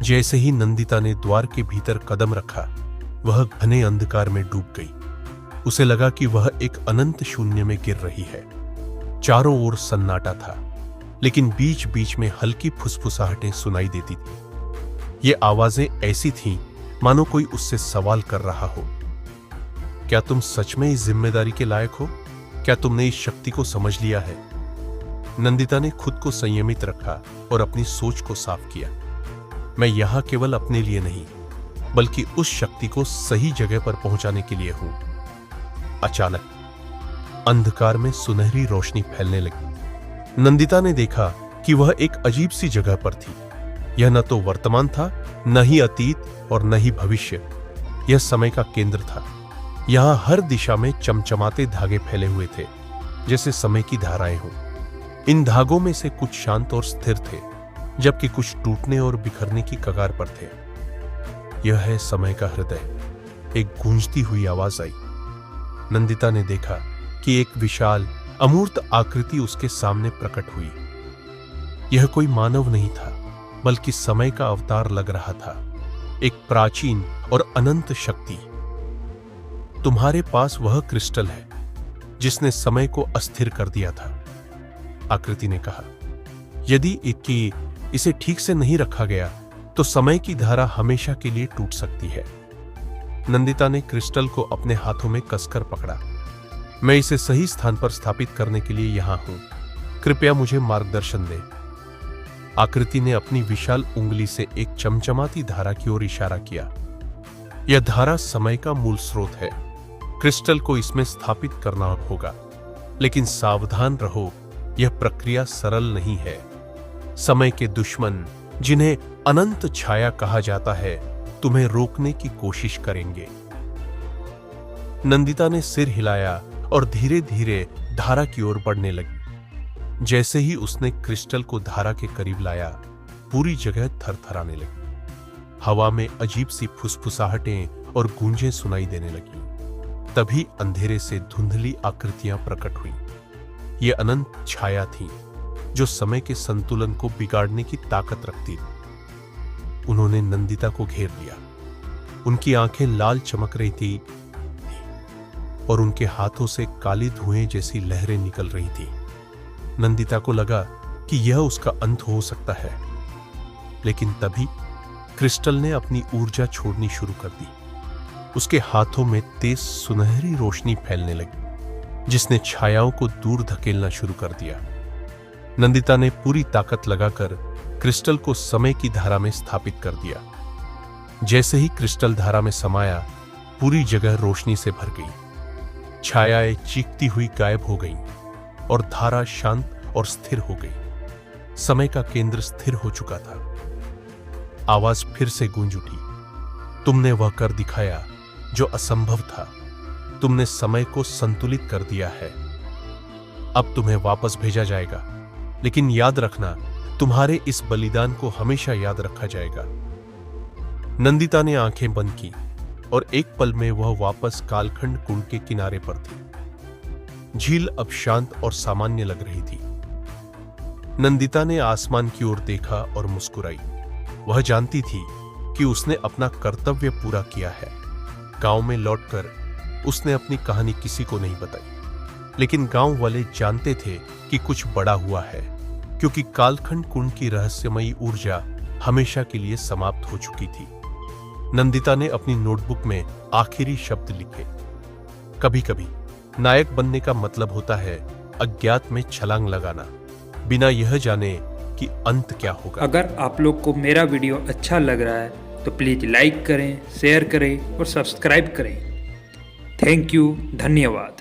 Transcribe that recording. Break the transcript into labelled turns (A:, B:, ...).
A: जैसे ही नंदिता ने द्वार के भीतर कदम रखा, वह घने अंधकार में डूब गई। उसे लगा कि वह एक अनंत शून्य में गिर रही है। चारों ओर सन्नाटा था, लेकिन बीच बीच में हल्की फुसफुसाहटें सुनाई देती थी। ये आवाजें ऐसी थीं मानो कोई उससे सवाल कर रहा हो। क्या तुम सच में इस जिम्मेदारी के लायक हो? क्या तुमने इस शक्ति को समझ लिया है? नंदिता ने खुद को संयमित रखा और अपनी सोच को साफ किया। मैं यहां केवल अपने लिए नहीं, बल्कि उस शक्ति को सही जगह पर पहुंचाने के लिए हूं। अचानक अंधकार में सुनहरी रोशनी फैलने लगी। नंदिता ने देखा कि वह एक अजीब सी जगह पर थी। यह न तो वर्तमान था, न ही अतीत और न ही भविष्य। यह समय का केंद्र था। यहां हर दिशा में चमचमाते धागे फैले हुए थे, जैसे समय की धाराएं हों। इन धागों में से कुछ शांत और स्थिर थे, जबकि कुछ टूटने और बिखरने की कगार पर थे। यह है समय का हृदय। एक गूंजती हुई आवाज आई। नंदिता ने देखा कि एक विशाल अमूर्त आकृति उसके सामने प्रकट हुई। यह कोई मानव नहीं था, बल्कि समय का अवतार लग रहा था। एक प्राचीन और अनंत शक्ति। तुम्हारे पास वह क्रिस्टल है जिसने समय को अस्थिर कर दिया था, आकृति ने कहा। यदि इसे ठीक से नहीं रखा गया तो समय की धारा हमेशा के लिए टूट सकती है। नंदिता ने क्रिस्टल को अपने हाथों में कसकर पकड़ा। मैं इसे सही स्थान पर स्थापित करने के लिए यहां हूं। कृपया मुझे मार्गदर्शन दें। आकृति ने अपनी विशाल उंगली से एक चमचमाती धारा की ओर इशारा किया। यह धारा समय का मूल स्रोत है। क्रिस्टल को इसमें स्थापित करना होगा, लेकिन सावधान रहो, यह प्रक्रिया सरल नहीं है। समय के दुश्मन, जिन्हें अनंत छाया कहा जाता है, तुम्हें रोकने की कोशिश करेंगे। नंदिता ने सिर हिलाया और धीरे धीरे धारा की ओर बढ़ने लगी। जैसे ही उसने क्रिस्टल को धारा के करीब लाया, पूरी जगह थरथराने लगी। हवा में अजीब सी फुसफुसाहटें और गूंजें सुनाई देने लगी। तभी अंधेरे से धुंधली आकृतियां प्रकट हुई। ये अनंत छाया थी, जो समय के संतुलन को बिगाड़ने की ताकत रखती थी। उन्होंने नंदिता को घेर लिया। उनकी आंखें लाल चमक रही थी और उनके हाथों से काली धुएं जैसी लहरें निकल रही थी। नंदिता को लगा कि यह उसका अंत हो सकता है, लेकिन तभी क्रिस्टल ने अपनी ऊर्जा छोड़नी शुरू कर दी। उसके हाथों में तेज सुनहरी रोशनी फैलने लगी, जिसने छायाओं को दूर धकेलना शुरू कर दिया। नंदिता ने पूरी ताकत लगाकर क्रिस्टल को समय की धारा में स्थापित कर दिया। जैसे ही क्रिस्टल धारा में समाया, पूरी जगह रोशनी से भर गई। छायाएं चीखती हुई गायब हो गईं और धारा शांत और स्थिर हो गई। समय का केंद्र स्थिर हो चुका था। आवाज फिर से गूंज उठी। तुमने वह कर दिखाया जो असंभव था। तुमने समय को संतुलित कर दिया है। अब तुम्हें वापस भेजा जाएगा, लेकिन याद रखना, तुम्हारे इस बलिदान को हमेशा याद रखा जाएगा। नंदिता ने आंखें बंद की और एक पल में वह वापस कालखंड कुंड के किनारे पर थी। झील अब शांत और सामान्य लग रही थी। नंदिता ने आसमान की ओर देखा और मुस्कुराई। वह जानती थी कि उसने अपना कर्तव्य पूरा किया है। गांव में लौटकर उसने अपनी कहानी किसी को नहीं बताई, लेकिन गांव वाले जानते थे कि कुछ बड़ा हुआ है, क्योंकि कालखंड कुंड की रहस्यमयी ऊर्जा हमेशा के लिए समाप्त हो चुकी थी। नंदिता ने अपनी नोटबुक में आखिरी शब्द लिखे। कभी कभी नायक बनने का मतलब होता है अज्ञात में छलांग लगाना, बिना यह जाने कि अंत क्या होगा।
B: अगर आप लोग को मेरा वीडियो अच्छा लग रहा है तो प्लीज़ लाइक करें, शेयर करें और सब्सक्राइब करें। थैंक यू, धन्यवाद।